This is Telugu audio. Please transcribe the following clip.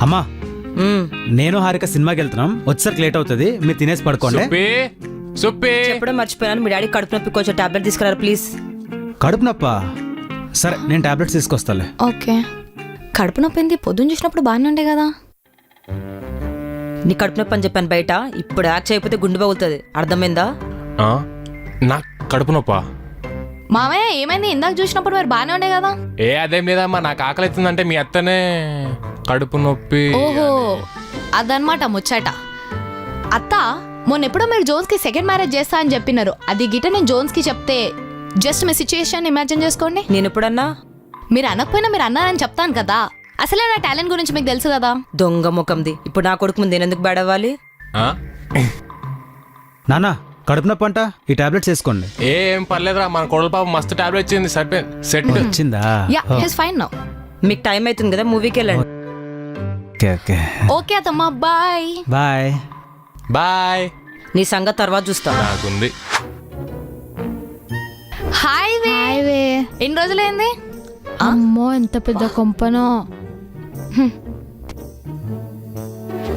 అమ్మా నేను హారిక సినిమాకి వెళ్తున్నాం, వచ్చేసరికి లేట్ అవుతుంది, మీరు తినేసి పడుకోండి. చెప్పడం మర్చిపోయాను, మీ డాడీ కడుపు నొప్పి కొంచెం టాబ్లెట్ తీసుకురారు ప్లీజ్. కడుపు నొప్ప? సరే నేను టాబ్లెట్స్ తీసుకొస్తాలే. ఓకే. కడుపు నొప్పి ఏంది? పొద్దున్న చూసినప్పుడు బాగానే ఉండే కదా. నీ కడుపు నొప్పి అని చెప్పాను బయట, ఇప్పుడు యాక్ట్ చేయకపోతే గుండె పగులుతుంది, అర్థమైందా? నాకు కడుపు నొప్పా? మామయ్య ఏమైంది? ఇందాక చూసినప్పుడు మరి బాగానే ఉండే కదా. అదేం లేదమ్మా, నాకు ఆకలి అవుతుందంటే మీ అత్తనే కడుపు నొప్పి. ఓహో అదనమాట ముచ్చట. అత్త మొన్న ఎప్పుడో మీరు జోన్స్కి సెకండ్ మ్యారేజ్ చేస్తా అని చెప్పినారు, అది గిట్ట నేను జోన్స్కి చెప్తే జస్ట్ మీ సిచ్యుయేషన్ ఇమాజిన్ చేసుకోండి. నేను ఎప్పుడన్నా? మీరు అనకపోయినా మీరు అన్నారని చెప్తాను కదా. అసలే నా టాలెంట్ గురించి మీకు తెలుసు కదా. దొంగ ముఖంది, ఇప్పుడు నా కొడుకు ముందు నేను ఎందుకు బేడవ్వాలి? నానా కడుపు నొప్పి అంట, ఈ టాబ్లెట్స్ వేసుకోండి. ఏం పర్లేదురా, మన కొడల పాప మస్తు టాబ్లెట్ ఇచ్చింది, సరిపోయింది, సెట్ వచ్చిందా? Yeah his fine now. మీకు టైం అవుతుంది కదా, మూవీకి వెళ్ళండి. ఓకే ఓకే ఓకే అత్తమ్మ, బాయ్ బాయ్. బాయ్. నీ సంగతి తర్వాత చూస్తా. నాకుంది. హాయ్ వే. ఎన్ని రోజులైంది? అమ్మో ఎంత పెద్ద కొంపనో.